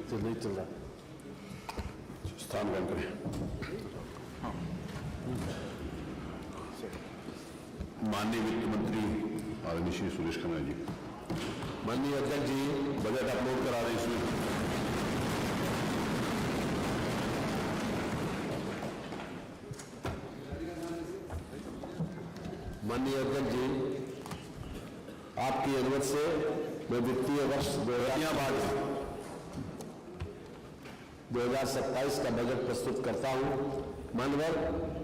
तो नहीं चल रहा। स्थान ग्रहण करें। माननीय वित्त मंत्री आदरणीय श्री सुरेश खन्ना जी। माननीय अध्यक्ष जी, बजट अपलोड करा रहे इसमें। माननीय अध्यक्ष जी, आपकी अनुमति से मैं वित्तीय वर्ष 2027 का बजट प्रस्तुत करता हूं। माननीय,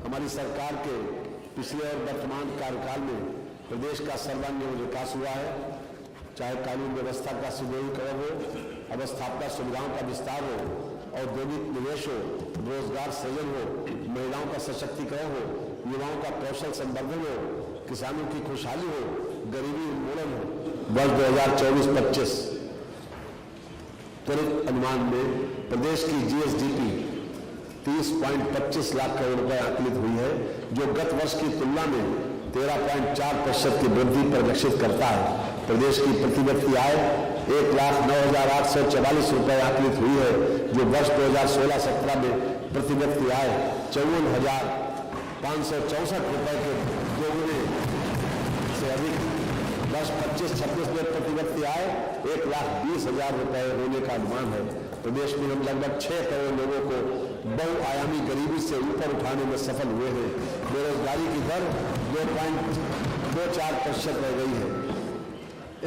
हमारी सरकार के पिछले और वर्तमान कार्यकाल में प्रदेश का सर्वांगीण विकास हुआ है, चाहे कानून व्यवस्था का सुदृढ़ीकरण हो, अवस्थापना सुविधाओं का विस्तार हो, औद्योगिक निवेश हो, रोजगार सृजन हो, महिलाओं का सशक्तिकरण हो, युवाओं का कौशल संवर्धन हो, किसानों की खुशहाली हो, गरीबी उन्मूलन हो। वर्ष 2024-25 त्वरित अनुमान में प्रदेश की जीएसडीपी 30.25 लाख करोड़ रुपए आकलित हुई है, जो गत वर्ष की तुलना में 13.4% की वृद्धि परिलक्षित करता है। प्रदेश की प्रति व्यक्ति आय 1,09,844 रुपए आकलित हुई है, जो वर्ष 2016-17 में प्रति व्यक्ति आय 54,564 रुपए के दोगुने से अधिक। वर्ष 25-26 में प्रति व्यक्ति आय 1,20,000 रुपए होने का अनुमान है। प्रदेश में हम लगभग 6 करोड़ लोगों को बहुआयामी गरीबी से ऊपर उठाने में सफल हुए हैं। बेरोजगारी की दर 2.24% रह गई है।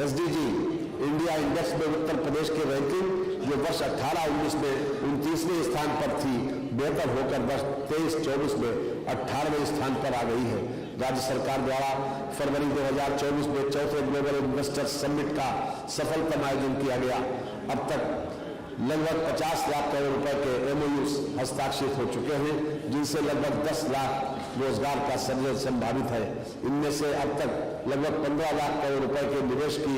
एसडीजी इंडिया इंडेक्स में उत्तर प्रदेश की रैंकिंग, जो वर्ष 18-19 में 29वें स्थान पर थी, बेहतर होकर वर्ष 23-24 में 18वें स्थान पर आ गई है। राज्य सरकार द्वारा फरवरी 2024 में चौथे ग्लोबल इन्वेस्टर्स समिट का सफलतम आयोजन किया गया। अब तक लगभग 50 लाख करोड़ रुपए के एमओयू हस्ताक्षरित हो चुके हैं, जिनसे लगभग 10 लाख रोजगार का सृजन संभावित है। इनमें से अब तक लगभग 15 लाख करोड़ रुपए के निवेश की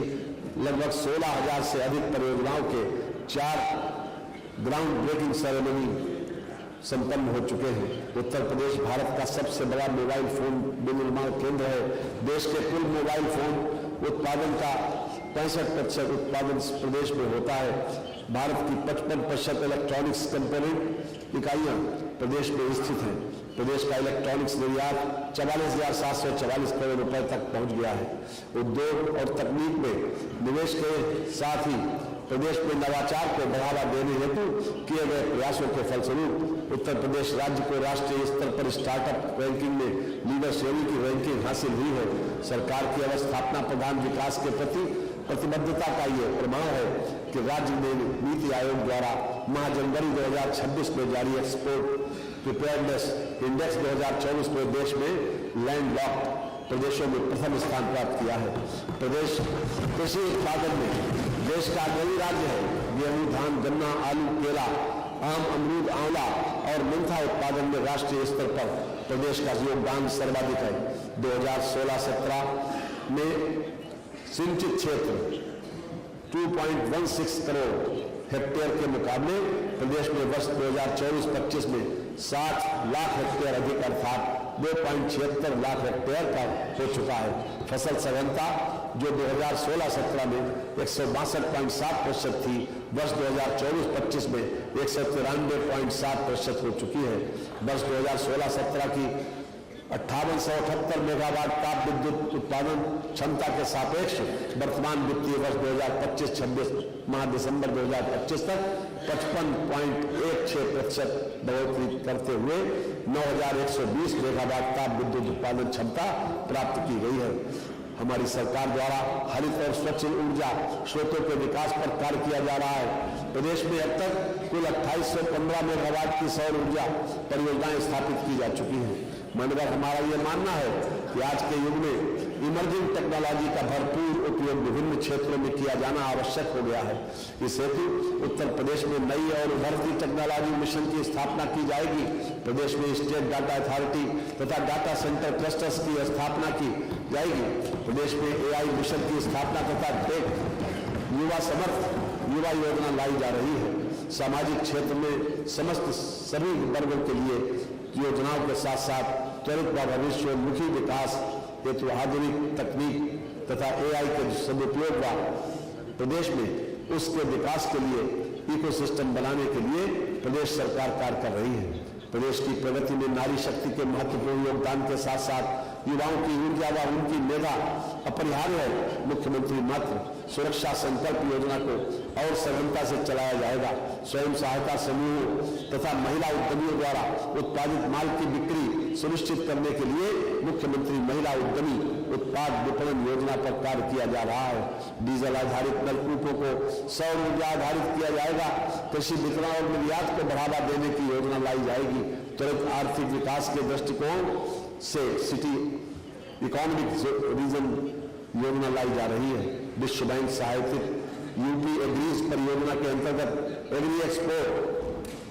लगभग 16,000 से अधिक परियोजनाओं के 4 ग्राउंड ब्रेकिंग सेरेमनी संपन्न हो चुके हैं। उत्तर प्रदेश भारत का सबसे बड़ा मोबाइल फोन विनिर्माण केंद्र है। देश के कुल मोबाइल फोन उत्पादन का 65% उत्पादन प्रदेश में होता है। भारत की 55% इलेक्ट्रॉनिक्स कंपोनेंट इकाइयां प्रदेश में स्थित हैं। प्रदेश का इलेक्ट्रॉनिक्स निर्यात 44,744 करोड़ रुपए तक पहुंच गया है। उद्योग और तकनीक में निवेश के साथ ही प्रदेश में नवाचार को बढ़ावा देने हेतु किए गए प्रयासों के फलस्वरूप उत्तर प्रदेश राज्य को राष्ट्रीय स्तर पर स्टार्टअप रैंकिंग में लीडर श्रेणी की रैंकिंग हासिल हुई है। सरकार की अवस्थापना प्रधान विकास के प्रति प्रतिबद्धता का ये प्रमाण है कि राज्य में नीति आयोग द्वारा माह जनवरी 2026 में जारी एक्सपोर्ट प्रिपेयरनेस इंडेक्स 2024 में देश में लैंडलॉक्ड प्रदेशों में प्रथम स्थान प्राप्त किया है। प्रदेश कृषि उत्पादन में देश का अग्रणी राज्य है। गेहूं, धान, गन्ना, आलू, केला, आम, अमरूद, आंवला और मेंथा उत्पादन में राष्ट्रीय स्तर पर प्रदेश का योगदान सर्वाधिक है। 2016-17 में सिंचित क्षेत्र 2.16 करोड़ हेक्टेयर के मुकाबले प्रदेश में वर्ष 2024-25 में 60 लाख हेक्टेयर अधिक अर्थात 2.76 लाख हेक्टेयर का हो चुका है। फसल सघनता जो 2016-17 में 162.7% थी, वर्ष 2024-25 में 193.7% हो चुकी है। वर्ष 2016-17 की 5878 मेगावाट ताप विद्युत उत्पादन क्षमता के सापेक्ष वर्तमान वित्तीय वर्ष 2025-26 माह दिसंबर 2025 तक 55.16% बढ़ोतरी करते हुए 9,120 मेगावाट ताप विद्युत उत्पादन क्षमता प्राप्त की गई है। हमारी सरकार द्वारा हरित और स्वच्छ ऊर्जा स्रोतों के विकास पर कार्य किया जा रहा है। प्रदेश में अब तक कुल 2815 मेगावाट की सौर ऊर्जा परियोजनाएं स्थापित की जा चुकी हैं। माननीय, हमारा ये मानना है कि आज के युग में इमर्जिंग टेक्नोलॉजी का भरपूर उपयोग विभिन्न क्षेत्रों में किया जाना आवश्यक हो गया है। इस हेतु उत्तर प्रदेश में नई और उभरती टेक्नोलॉजी मिशन की स्थापना की जाएगी। प्रदेश में स्टेट डाटा अथॉरिटी तथा डाटा सेंटर क्लस्टर्स की स्थापना की जाएगी। प्रदेश में एआई मिशन की स्थापना तथा टेक युवा समर्थ युवा योजना लाई जा रही है। सामाजिक क्षेत्र में समस्त सभी वर्गों के लिए योजनाओं के साथ साथ त्वरित व भविष्योन्मुखी विकास हेतु आधुनिक तकनीक तथा एआई के सदुपयोग व प्रदेश में उसके विकास के लिए इकोसिस्टम बनाने के लिए प्रदेश सरकार कार्य कर रही है। प्रदेश की प्रगति में नारी शक्ति के महत्वपूर्ण योगदान के साथ साथ युवाओं की ऊर्जा व उनकी मेधा अपरिहार्य है। मुख्यमंत्री मातृ सुरक्षा संकल्प योजना को और सघनता से चलाया जाएगा। स्वयं सहायता समूहों तथा महिला उद्यमियों द्वारा उत्पादित माल की बिक्री सुनिश्चित करने के लिए मुख्यमंत्री महिला उद्यमी उत्पाद विपणन योजना पर कार्य किया जा रहा है। डीजल आधारित नलकूपों को सौर ऊर्जा आधारित किया जाएगा। कृषि वितरण और निर्यात को बढ़ावा देने की योजना लाई जाएगी। त्वरित आर्थिक विकास के दृष्टिकोण से सिटी इकोनॉमिक रीजन योजना लाई जा रही है। विश्व बैंक सहायतित यूपी एग्रीज परियोजना के अंतर्गत एग्री एक्सपोर्ट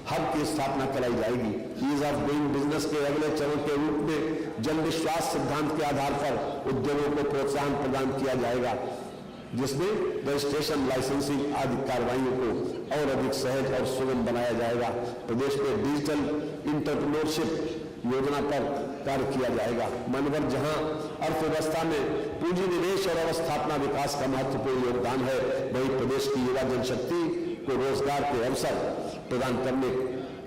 हब की स्थापना कराई जाएगी। ईज ऑफ डूइंग बिजनेस के अगले चरण के रूप में जन विश्वास सिद्धांत के आधार पर उद्योगों को प्रोत्साहन प्रदान किया जाएगा, जिसमें रजिस्ट्रेशन, लाइसेंसिंग आदि कार्रवाइयों को और अधिक सहज और सुगम बनाया जाएगा। प्रदेश में डिजिटल इंटरप्रेन्योरशिप योजना पर कार्य किया जाएगा। मनोबल जहां अर्थव्यवस्था में पूंजी निवेश और अवस्थापना विकास का महत्वपूर्ण योगदान है, वहीं प्रदेश की युवा जनशक्ति को रोजगार के अवसर प्रदान करने,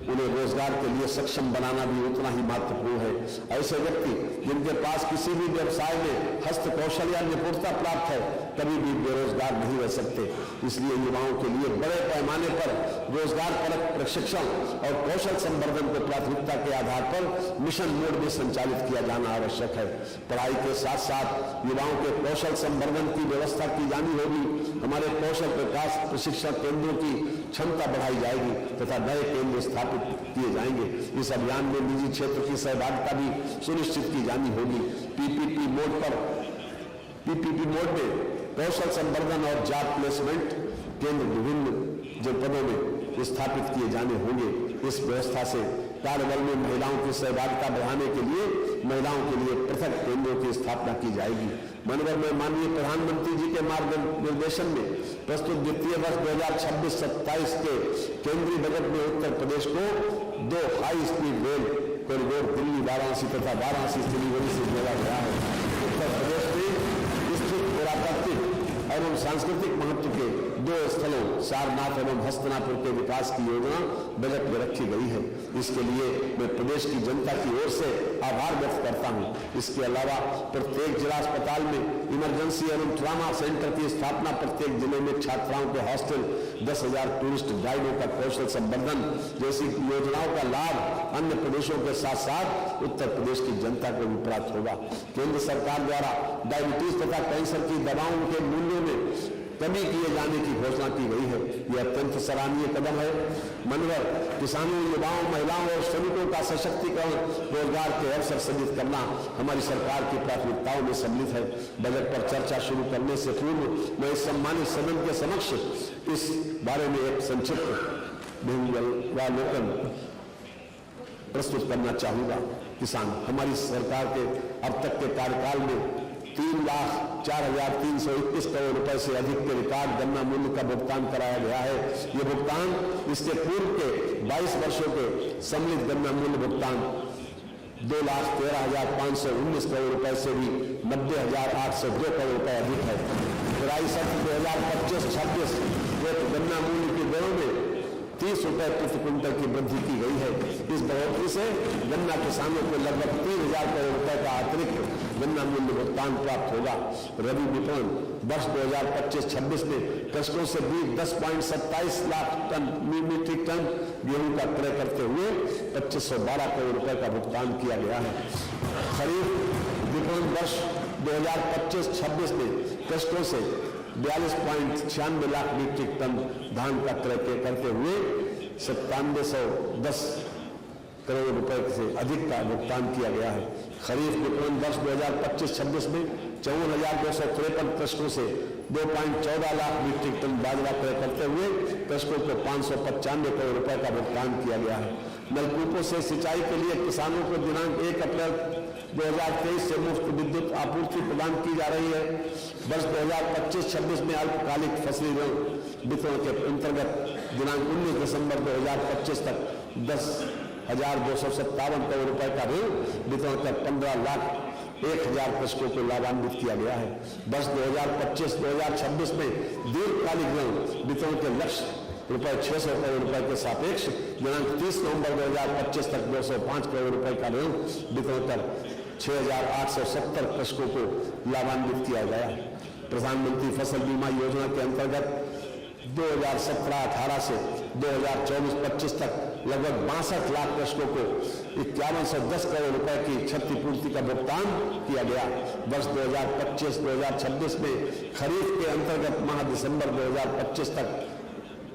उन्हें रोजगार के लिए सक्षम बनाना भी उतना ही महत्वपूर्ण है। ऐसे व्यक्ति जिनके पास किसी भी व्यवसाय में हस्त कौशल या निपुणता प्राप्त है, कभी भी बेरोजगार नहीं रह सकते। इसलिए युवाओं के लिए बड़े पैमाने पर रोजगार परक प्रशिक्षण और कौशल संवर्धन को प्राथमिकता के आधार पर मिशन मोड में संचालित किया जाना आवश्यक है। पढ़ाई के साथ साथ युवाओं के कौशल संवर्धन की व्यवस्था की जानी होगी। हमारे कौशल विकास प्रशिक्षण केंद्रों की क्षमता बढ़ाई जाएगी तथा नए केंद्र स्थापित किए जाएंगे। इस अभियान में निजी क्षेत्र की सहभागिता भी सुनिश्चित की जानी होगी। पीपीपी मोड में कौशल संवर्धन और जॉब प्लेसमेंट केंद्र विभिन्न जनपदों में स्थापित किए जाने होंगे। इस व्यवस्था से कार्यबल में महिलाओं की सहभागिता बढ़ाने के लिए महिलाओं के लिए पृथक केंद्रों की स्थापना की जाएगी। मनोबल में माननीय प्रधानमंत्री जी के मार्गदर्शन में प्रस्तुत वित्तीय वर्ष 2026-27 के केंद्रीय बजट में उत्तर प्रदेश को 2 high speed rail corridor Delhi Varanasi तथा वाराणसी सिलीगुड़ी से जोड़ा गया है। उत्तर प्रदेश में स्थित पुरातात्विक एवं सांस्कृतिक महत्व के 2 स्थलों सारनाथ एवं हस्तनापुर के विकास की योजना बजट में रखी गई है। इसके लिए मैं प्रदेश की जनता की ओर से आभार व्यक्त करता हूं। इसके अलावा प्रत्येक जिला अस्पताल में इमरजेंसी एवं ट्रामा सेंटर की स्थापना, प्रत्येक जिले में छात्राओं के हॉस्टल, 10,000 टूरिस्ट गाइडों का कौशल संवर्धन जैसी योजनाओं का लाभ अन्य प्रदेशों के साथ साथ उत्तर प्रदेश की जनता को भी प्राप्त होगा। केंद्र सरकार द्वारा डायबिटीज तथा कैंसर की दवाओं के मूल्यों में कमी किए जाने की घोषणा की गई है। यह अत्यंत सराहनीय कदम है। मनोबल किसानों, युवाओं, महिलाओं और श्रमिकों का सशक्तिकरण, रोजगार के अवसर सृजित करना हमारी सरकार की प्राथमिकताओं में सम्मिलित है। बजट पर चर्चा शुरू करने से पूर्व मैं इस सम्मानित सदन के समक्ष इस बारे में एक संक्षिप्त विलोकन प्रस्तुत करना चाहूंगा। किसान, हमारी सरकार के अब तक के कार्यकाल में 3,04,321 करोड़ रुपए से अधिक के रिकॉर्ड गन्ना मूल्य का भुगतान कराया गया है। ये भुगतान इसके पूर्व के 22 वर्षों के सम्मिलित गन्ना मूल्य भुगतान 2,13,519 करोड़ रुपए से भी 90,802 करोड़ रुपए अधिक है। पेराई सत्र 2025-26 गन्ना मूल्य की दरों में 30 रुपए प्रति क्विंटल की वृद्धि की गई है। इस बढ़ोतरी से गन्ना किसानों को लगभग 3,000 करोड़ रुपए का अतिरिक्त गन्ना मूल्य भुगतान प्राप्त होगा। रबी विपणन वर्ष 2025-26 में कृषकों से भी 10.27 लाख मीट्रिक टन गेहूं का क्रय करते हुए 2512 करोड़ रुपए का भुगतान किया गया है। खरीफ विपणन वर्ष 2025-26 में कृषकों से 42.96 लाख मीट्रिक टन धान का क्रय करते हुए 9710 करोड़ रुपए से अधिक का भुगतान किया गया है। खरीफ विपणन वर्ष 2025-26 में 54,253 कृषकों से 2.14 लाख मीट्रिक टन बाजरा क्रय करते हुए कृषकों को 595 करोड़ रुपए का भुगतान किया गया है। नलकूपों से सिंचाई के लिए किसानों को दिनांक 1 अप्रैल 2023 से मुफ्त विद्युत आपूर्ति प्रदान की जा रही है। वर्ष 2025-26 में अल्पकालिक फसली ऋण वितरण के अंतर्गत दिनांक 19 दिसंबर 2025 तक 10,257 करोड़ रुपए का ऋण वितरण कर 1000 कृषकों को लाभान्वित किया गया है। वर्ष 2025-2026 में दीर्घकालिक ऋण वितरण के लक्ष्य रुपए 600 करोड़ रुपए के सापेक्ष दिनांक 30 नवंबर 2025 तक 205 करोड़ रुपए का ऋण वितरण कर 6870 कृषकों को लाभान्वित किया गया। प्रधानमंत्री फसल बीमा योजना के अंतर्गत 2017-18 से 2024-25 तक लगभग 62 लाख कृषकों को 5110 करोड़ रुपए की क्षतिपूर्ति का भुगतान किया गया। वर्ष 2025-2026 में खरीफ के अंतर्गत माह दिसंबर 2025 तक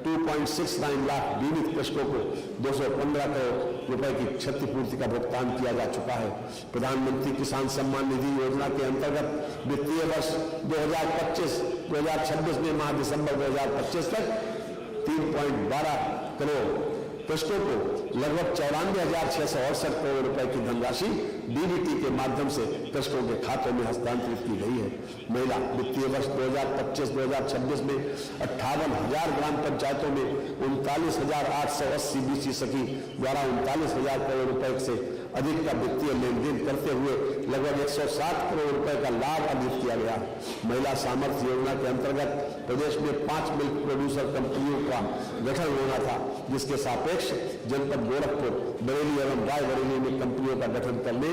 2.69 लाख बीमित कृषकों को 215 करोड़ रुपए की क्षतिपूर्ति का भुगतान किया जा चुका है। प्रधानमंत्री किसान सम्मान निधि योजना के अंतर्गत वित्तीय वर्ष 2025-2026 में माह दिसंबर 2025 तक 3.12 करोड़ कृषकों को लगभग 94,668 करोड़ रुपए की धनराशि डीबीटी के माध्यम से कृषकों के खातों में हस्तांतरित की गई है। महिला वित्तीय वर्ष 2025-2026 में 58,000 ग्राम पंचायतों में 39,880 बीसी सखी द्वारा 39,000 करोड़ रुपए से अधिक का वित्तीय लेन देन करते हुए लगभग 160 करोड़ रुपए का लाभ अर्जित किया गया। महिला सामर्थ्य योजना के अंतर्गत प्रदेश में 5 मिल्क प्रोड्यूसर कंपनियों का गठन होना था, जिसके सापेक्ष जनपद गोरखपुर, बरेली एवं रायबरेली में कंपनियों का गठन करने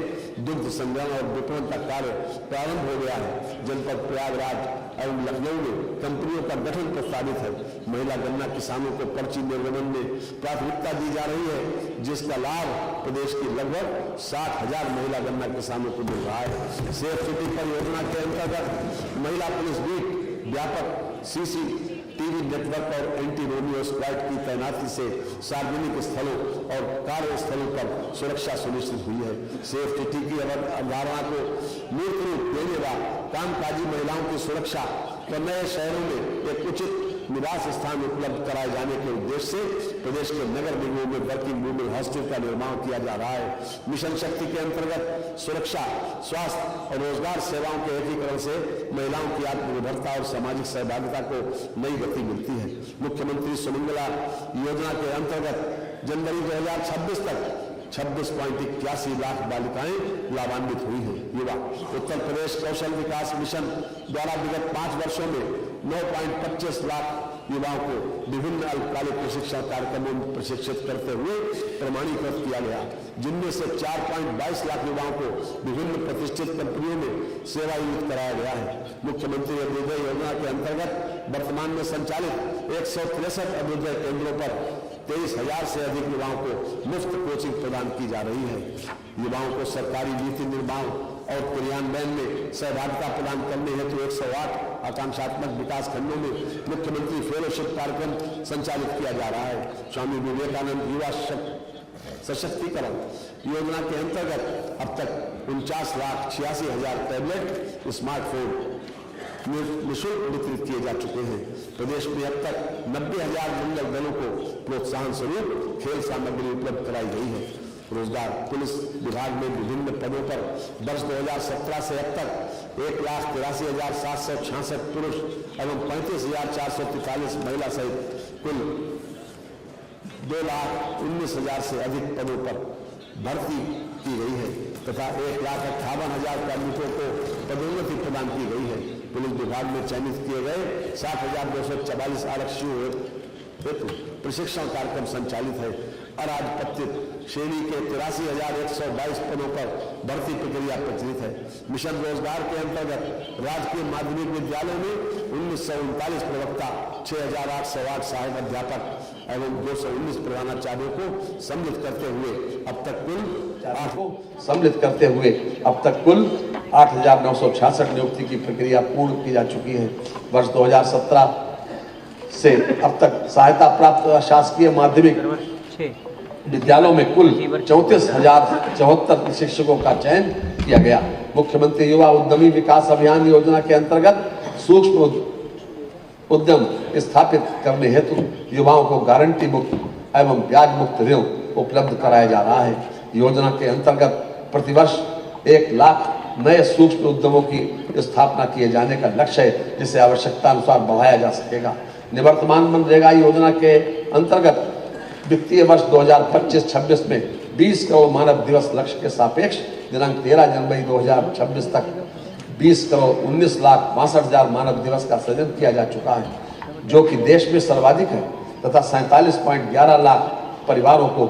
दुग्ध संग्रहण और विपणन का कार्य प्रारंभ हो गया है। जनपद प्रयागराज एवं लखनऊ में कंपनियों का गठन प्रस्तावित है। महिला गन्ना किसानों को पर्ची निर्गमन में प्राथमिकता दी जा रही है, जिसका लाभ प्रदेश की लगभग 60,000 महिला गन्ना किसानों को मिल रहा है। सेफ सिटी परियोजना के अंतर्गत महिला पुलिस बीट, व्यापक सीसीटीवी नेटवर्क और एंटी रोमियो स्क्वाड की तैनाती से सार्वजनिक स्थलों और कार्यस्थलों पर सुरक्षा सुनिश्चित हुई है। सेफ सिटी की अवधारणा को मूर्त रूप देने व कामकाजी महिलाओं की सुरक्षा व नए शहरों में एक उचित निवास स्थान उपलब्ध कराए जाने के उद्देश्य से प्रदेश के नगर निगमों में वर्किंग वुमेन हॉस्टल का निर्माण किया जा रहा है। मिशन शक्ति के अंतर्गत सुरक्षा, स्वास्थ्य और रोजगार सेवाओं के एकीकरण से महिलाओं की आत्मनिर्भरता और सामाजिक सहभागिता को नई गति मिलती है। मुख्यमंत्री सुमंगला योजना के अंतर्गत जनवरी 2026 तक 26.81 लाख बालिकाएं लाभान्वित हुई हैं। युवा उत्तर प्रदेश कौशल विकास मिशन द्वारा विगत 5 वर्षों में 9.25 लाख युवाओं को विभिन्न अल्पकालिक प्रशिक्षण कार्यक्रमों में प्रशिक्षित करते हुए प्रमाणीकृत किया गया, जिनमें से 4.22 लाख युवाओं को विभिन्न प्रतिष्ठित कंपनियों में सेवानियुक्त कराया गया है। मुख्यमंत्री अभ्युदय योजना के अंतर्गत वर्तमान में संचालित 163 अभ्युदय केंद्रों पर 23,000 से अधिक युवाओं को मुफ्त कोचिंग प्रदान की जा रही है। युवाओं को सरकारी नीति निर्माण और क्रियान्वयन में सहभागिता प्रदान करने हेतु 108 आकांक्षात्मक विकास खंडों में मुख्यमंत्री फेलोशिप कार्यक्रम संचालित किया जा रहा है। स्वामी विवेकानंद युवा सशक्तिकरण योजना के अंतर्गत अब तक 49,86,000 टैबलेट, स्मार्टफोन निःशुल्क वितरित किए जा चुके हैं। प्रदेश में अब तक 90,000 मंगल दलों को प्रोत्साहन स्वरूप खेल सामग्री उपलब्ध कराई गई है। रोजगार पुलिस विभाग में विभिन्न पदों पर वर्ष 2017 से अब तक 1,83,766 पुरुष एवं 35,443 महिला सहित कुल 2,19,000 से अधिक पदों पर भर्ती की गई है तथा 1,58,000 कार्मिकों को पदोन्नति प्रदान की गई है। पुलिस विभाग में चयनित किए गए 60,244 आरक्षियों हेतु प्रशिक्षण कार्यक्रम संचालित है। अराजपत्रित श्रेणी के 83,122 पदों पर भर्ती प्रक्रिया प्रचलित है। मिशन रोजगार के अंतर्गत राजकीय माध्यमिक विद्यालयों में 1939 प्रवक्ता, 6,808 सहायक अध्यापक एवं 219 प्रधानाचार्यों को सम्मिलित करते हुए अब तक कुल 8,966 नियुक्ति की प्रक्रिया पूर्ण की जा चुकी है। वर्ष 2017 से अब तक सहायता प्राप्त शासकीय माध्यमिक विद्यालयों में कुल 34,074 शिक्षकों का चयन किया गया। मुख्यमंत्री युवा उद्यमी विकास अभियान योजना के अंतर्गत सूक्ष्म उद्यम स्थापित करने हेतु युवाओं को गारंटी मुक्त एवं ब्याज मुक्त ऋण उपलब्ध कराया जा रहा है। योजना के अंतर्गत प्रतिवर्ष 1 लाख नए सूक्ष्म उद्यमों की स्थापना किए जाने का लक्ष्य है, जिसे आवश्यकता अनुसार बढ़ाया जा सकेगा। निवर्तमान मनरेगा योजना के अंतर्गत वित्तीय वर्ष 2025-26 में 20 करोड़ मानव दिवस लक्ष्य के सापेक्ष दिनांक 13 जनवरी 2026 तक 20 करोड़ 19 लाख 62,000 मानव दिवस का सृजन किया जा चुका है, जो कि देश में सर्वाधिक है, तथा 47.11 लाख परिवारों को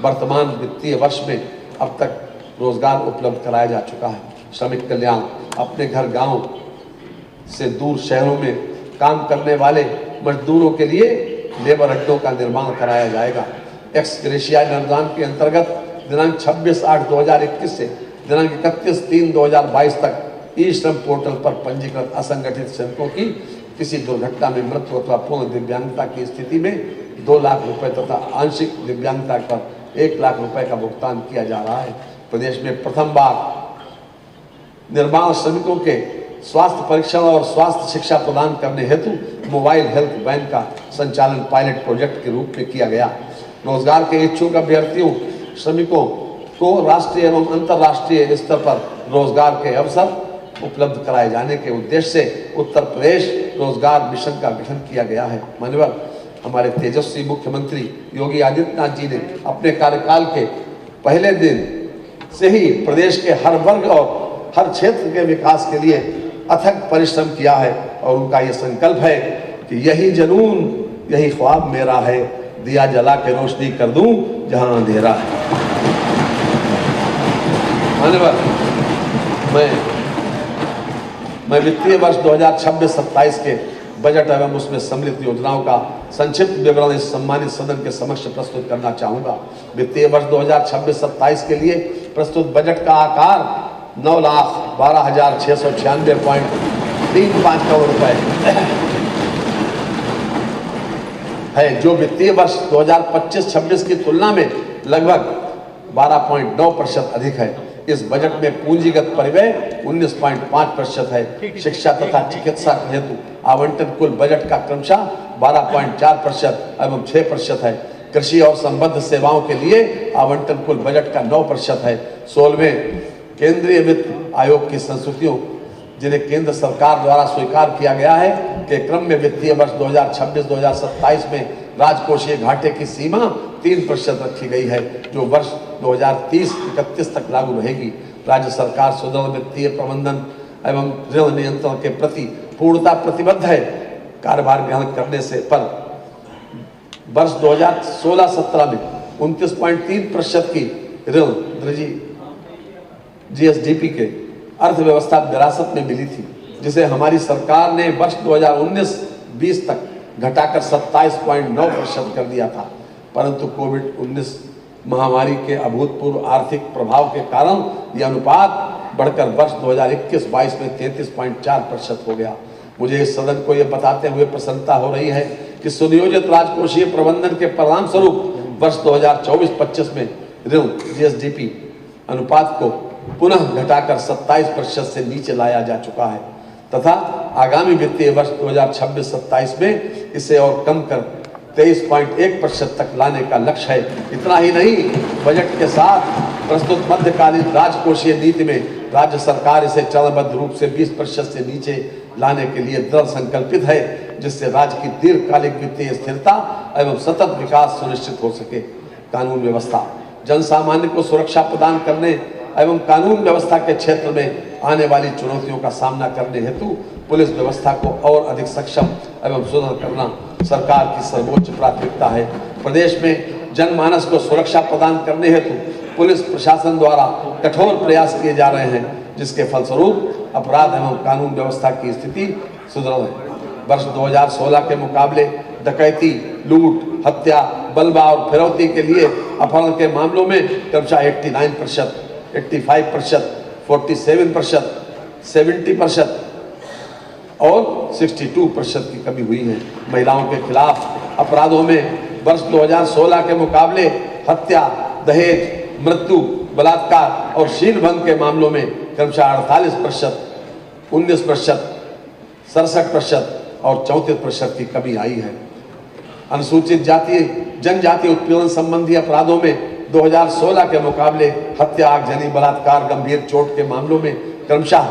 वर्तमान वित्तीय वर्ष में अब तक रोजगार उपलब्ध कराया जा चुका है। श्रमिक कल्याण, अपने घर गांव से दूर शहरों में काम करने वाले मजदूरों के लिए लेबर अड्डों का निर्माण कराया जाएगा। एक्स ग्रेशिया अनुदान के अंतर्गत दिनांक 26/8/2021 से दिनांक 31/3/2022 तक ई श्रम पोर्टल पर पंजीकृत असंगठित श्रमिकों की किसी दुर्घटना में मृत्यु अथवा पूर्ण दिव्यांगता की स्थिति में 2 लाख रुपए तथा आंशिक दिव्यांगता पर 1 लाख रुपए का भुगतान किया जा रहा है। प्रदेश में प्रथम बार निर्माण श्रमिकों के स्वास्थ्य परीक्षण और स्वास्थ्य शिक्षा प्रदान करने हेतु मोबाइल हेल्थ वैन का संचालन पायलट प्रोजेक्ट के रूप में किया गया। रोजगार के इच्छुक अभ्यर्थियों श्रमिकों को राष्ट्रीय एवं अंतर्राष्ट्रीय स्तर पर रोजगार के अवसर उपलब्ध कराए जाने के उद्देश्य से उत्तर प्रदेश रोजगार मिशन का गठन किया गया है। माननीय हमारे तेजस्वी मुख्यमंत्री योगी आदित्यनाथ जी ने अपने कार्यकाल के पहले दिन से ही प्रदेश के हर वर्ग और हर क्षेत्र के विकास के लिए अथक परिश्रम किया है और उनका ये संकल्प है कि यही जुनून यही ख्वाब मेरा है, दिया जला के रोशनी कर दूं जहां अंधेरा है। मैं वित्तीय वर्ष 2026-27 के बजट एवं उसमें सम्मिलित योजनाओं का संक्षिप्त विवरण इस सम्मानित सदन के समक्ष प्रस्तुत करना चाहूंगा। वित्तीय वर्ष 2026-27 के लिए प्रस्तुत बजट का आकार 9,12,696.35 करोड़ रुपए है, जो वित्तीय वर्ष 2025-26 की तुलना में लगभग 12.9% अधिक है। इस बजट में पूंजीगत परिव्यय 19.5% है। शिक्षा तथा चिकित्सा हेतु आवंटन कुल बजट का क्रमशः 12.4% एवं 6% है। कृषि और संबद्ध सेवाओं के लिए आवंटन कुल बजट का 9% है। 16वें केंद्रीय वित्त आयोग की संस्तुतियों जिन्हें केंद्र सरकार द्वारा स्वीकार किया गया है के क्रम में वित्तीय वर्ष 2026-2027 में राजकोषीय घाटे की सीमा 3% रखी गई है, जो वर्ष 2030-31 तक लागू रहेगी। राज्य सरकार सुदृढ़ वित्तीय प्रबंधन एवं ऋण नियंत्रण के प्रति पूर्णता प्रतिबद्ध है। कार्यभार ग्रहण करने से पर वर्ष 2016-17 में 29.3% की ऋण दृढ़ी जीएसडीपी के अर्थव्यवस्था विरासत में मिली थी, जिसे हमारी सरकार ने वर्ष 2019-20 तक घटाकर 27.9% कर दिया था। परंतु कोविड-19 महामारी के अभूतपूर्व आर्थिक प्रभाव के कारण यह अनुपात बढ़कर वर्ष 2021-22 में 33.4% हो गया। मुझे इस सदन को यह बताते हुए प्रसन्नता हो रही है कि सुनियोजित राजकोषीय प्रबंधन के परिणाम स्वरूप वर्ष 2024-25 में ऋण जीएसडीपी अनुपात को पुनः घटाकर 27% से नीचे लाया जा चुका है तथा आगामी वित्तीय वर्ष 2026-27 में इसे और कम कर 23.1% तक लाने का लक्ष्य है। इतना ही नहीं, बजट के साथ प्रस्तुत मध्यकालीन राजकोषीय नीति में राज्य सरकार इसे चरणबद्ध रूप से 20% से नीचे लाने के लिए दृढ़ संकल्पित है, जिससे राज्य की दीर्घकालिक वित्तीय स्थिरता एवं सतत विकास सुनिश्चित हो सके। कानून व्यवस्था, जन सामान्य को सुरक्षा प्रदान करने एवं कानून व्यवस्था के क्षेत्र में आने वाली चुनौतियों का सामना करने हेतु पुलिस व्यवस्था को और अधिक सक्षम एवं सुदृढ़ करना सरकार की सर्वोच्च प्राथमिकता है। प्रदेश में जनमानस को सुरक्षा प्रदान करने हेतु पुलिस प्रशासन द्वारा कठोर प्रयास किए जा रहे हैं, जिसके फलस्वरूप अपराध एवं कानून व्यवस्था की स्थिति सुदृढ़ है। वर्ष 2016 के मुकाबले डकैती, लूट, हत्या, बलवा और फिरौती के लिए अपहरण के मामलों में क्रमशः 89%, 85%, 47%, 70% और 62% की कमी हुई है। महिलाओं के खिलाफ अपराधों में वर्ष 2016 के मुकाबले हत्या, दहेज, मृत्यु, बलात्कार और शील भंग के मामलों में क्रमशः 48%, 19%, 67% और 34% की कमी आई है। अनुसूचित जाति जनजाति उत्पीड़न संबंधी अपराधों में 2016 के मुकाबले हत्या, आगजनी, बलात्कार, गंभीर चोट के मामलों में क्रमशः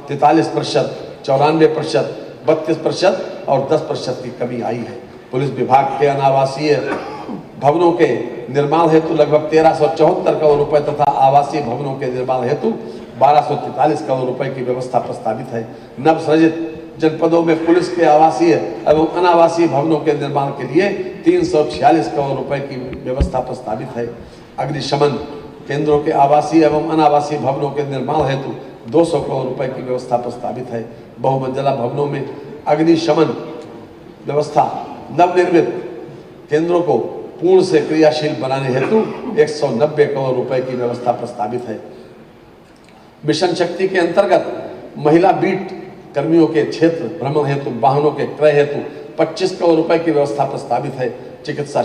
43%, 94%, 32% और 10% की कमी आई है। पुलिस विभाग के अनावासीय भवनों के निर्माण हेतु लगभग 1374 करोड़ रुपए तथा आवासीय भवनों के निर्माण हेतु 1243 करोड़ रुपए की व्यवस्था प्रस्तावित है। नवसृजित जनपदों में पुलिस के आवासीय एवं अनावासीय भवनों के निर्माण के लिए 346 करोड़ रुपए की व्यवस्था प्रस्तावित है। अग्निशमन केंद्रों के आवासीय एवं अनावासीय भवनों के निर्माण हेतु 200 करोड़ रुपए की व्यवस्था प्रस्तावित है। बहुमंजिला भवनों में अग्निशमन व्यवस्था नवनिर्मित केंद्रों को पूर्ण से क्रियाशील बनाने हेतु 190 करोड़ रुपए की व्यवस्था प्रस्तावित है। मिशन शक्ति के अंतर्गत महिला बीट कर्मियों के क्षेत्र भ्रमण हेतु वाहनों के क्रय हेतु 25 करोड़ रुपए की व्यवस्था प्रस्तावित है। चिकित्सा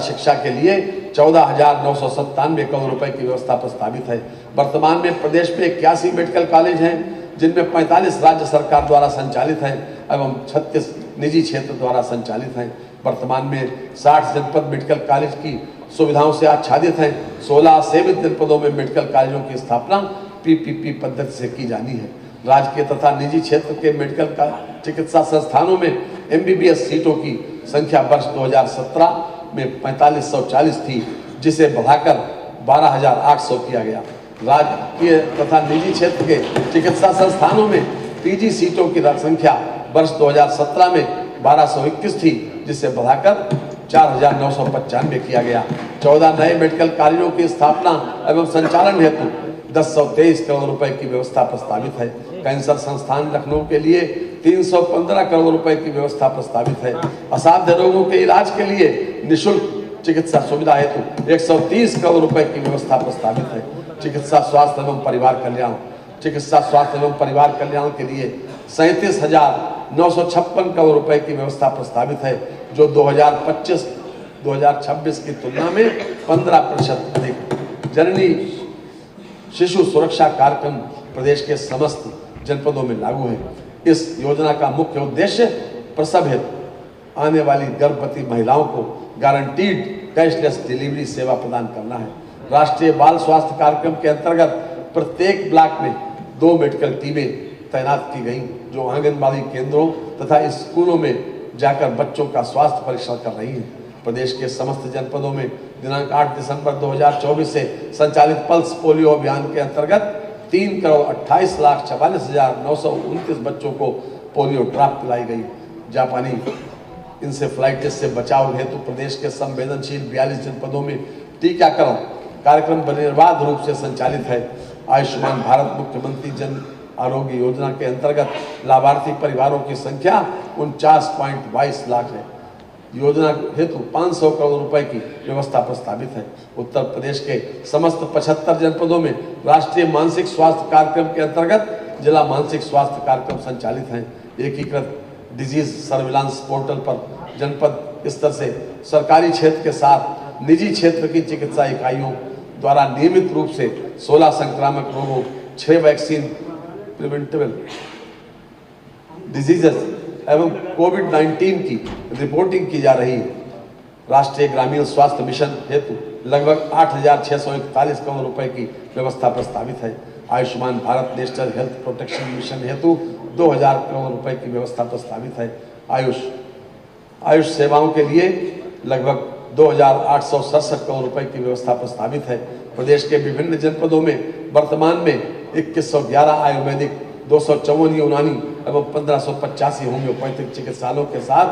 शिक्षा के लिए 14,997 करोड़ रुपए की व्यवस्था प्रस्तावित है। वर्तमान में प्रदेश में 81 मेडिकल कॉलेज हैं, जिनमें 45 राज्य सरकार द्वारा संचालित हैं एवं 36 निजी क्षेत्र द्वारा संचालित हैं। वर्तमान में 60 जनपद मेडिकल कॉलेज की सुविधाओं से आच्छादित हैं। 16 सेवित जनपदों में मेडिकल कॉलेजों की स्थापना PPP पद्धति से की जानी है। राजकीय तथा निजी क्षेत्र के मेडिकल चिकित्सा संस्थानों में MBBS सीटों की संख्या वर्ष 2017 में 4540 थी, जिसे बढ़ाकर 12,800 किया गया। राजकीय तथा निजी क्षेत्र के चिकित्सा संस्थानों में PG सीटों की संख्या वर्ष 2017 में 1221 थी, जिसे बढ़ाकर 4,995 किया गया। 14 नए मेडिकल कॉलेजों की स्थापना एवं संचालन हेतु 1023 करोड़ रुपए की व्यवस्था प्रस्तावित है। कैंसर संस्थान लखनऊ के लिए 315 करोड़ रुपए की व्यवस्था प्रस्तावित है। असाध्य रोगों के इलाज के लिए निःशुल्क चिकित्सा सुविधा हेतु 130 करोड़ रुपए की व्यवस्था प्रस्तावित है। चिकित्सा स्वास्थ्य एवं परिवार कल्याण के लिए 37,956 करोड़ रुपए की व्यवस्था प्रस्तावित है, जो 2025-2026 की तुलना में 15% अधिक। जननी शिशु सुरक्षा कार्यक्रम प्रदेश के समस्त जनपदों में लागू है। इस योजना का मुख्य उद्देश्य प्रसव हेतु आने वाली गर्भवती महिलाओं को गारंटीड कैशलेस डिलीवरी सेवा प्रदान करना है। राष्ट्रीय बाल स्वास्थ्य कार्यक्रम के अंतर्गत प्रत्येक ब्लॉक में 2 मेडिकल टीमें तैनात की गई, जो आंगनबाड़ी केंद्रों तथा स्कूलों में जाकर बच्चों का स्वास्थ्य परीक्षण कर रही हैं। प्रदेश के समस्त जनपदों में दिनांक 8 दिसंबर 2024 से संचालित पल्स पोलियो अभियान के अंतर्गत 3,28,44,929 बच्चों को पोलियो ड्रॉप पिलाई गई। जापानी इंसेफ्लाइटिस से बचाव हेतु प्रदेश के संवेदनशील 42 जनपदों में टीकाकरण कार्यक्रम निर्बाध रूप से संचालित है। आयुष्मान भारत मुख्यमंत्री जन आरोग्य योजना के अंतर्गत लाभार्थी परिवारों की संख्या 49.22 लाख है। योजना हेतु 500 करोड़ रुपए की व्यवस्था प्रस्तावित है। उत्तर प्रदेश के समस्त 75 जनपदों में राष्ट्रीय मानसिक स्वास्थ्य कार्यक्रम के अंतर्गत जिला मानसिक स्वास्थ्य कार्यक्रम संचालित हैं। एकीकृत डिजीज सर्विलांस पोर्टल पर जनपद स्तर से सरकारी क्षेत्र के साथ निजी क्षेत्र की चिकित्सा इकाइयों द्वारा नियमित रूप से 16 संक्रामक रोगों, 6 वैक्सीन प्रिवेंटेबल डिजीजेस एवं कोविड-19 की रिपोर्टिंग की जा रही है। राष्ट्रीय ग्रामीण स्वास्थ्य मिशन हेतु लगभग 8,641 करोड़ रुपए की व्यवस्था प्रस्तावित है। Ayushman Bharat national health protection mission हेतु 2,000 करोड़ रुपए की व्यवस्था प्रस्तावित है। आयुष सेवाओं के लिए लगभग 2,867 करोड़ रुपए की व्यवस्था प्रस्तावित है। प्रदेश के विभिन्न जनपदों में वर्तमान में 2111 आयुर्वेदिक, 254 यूनानी एवं 1585 होम्योपैथिक चिकित्सालयों के साथ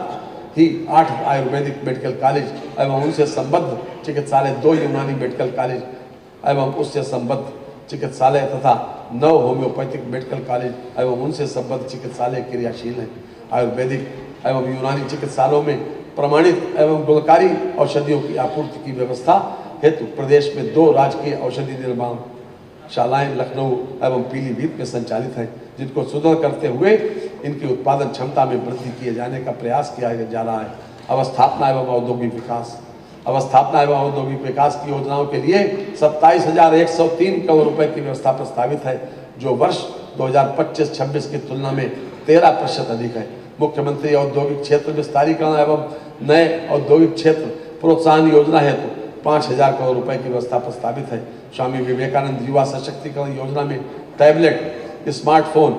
ही 8 आयुर्वेदिक मेडिकल कॉलेज एवं उनसे संबद्ध चिकित्सालय, 2 यूनानी मेडिकल कॉलेज एवं उससे संबद्ध चिकित्सालय तथा 9 होम्योपैथिक मेडिकल कॉलेज एवं उनसे संबद्ध चिकित्सालय क्रियाशील हैं। आयुर्वेदिक एवं यूनानी चिकित्सालयों में प्रमाणित एवं गुणकारी औषधियों की आपूर्ति की व्यवस्था हेतु प्रदेश में 2 राजकीय औषधि निर्माण शालाएं लखनऊ एवं पीलीभीत में संचालित हैं, जिनको सुदृढ़ करते हुए इनकी उत्पादन क्षमता में वृद्धि किए जाने का प्रयास किया जा रहा है। अवस्थापना एवं औद्योगिक विकास की योजनाओं के लिए 27,103 करोड़ रुपए की व्यवस्था प्रस्तावित है, जो वर्ष 2025-26 की तुलना में 13% अधिक है। मुख्यमंत्री औद्योगिक क्षेत्र विस्तारीकरण एवं नए औद्योगिक क्षेत्र प्रोत्साहन योजना हेतु 5,000 करोड़ रुपए की व्यवस्था प्रस्तावित है। स्वामी विवेकानंद युवा सशक्तिकरण योजना में टैबलेट, स्मार्टफोन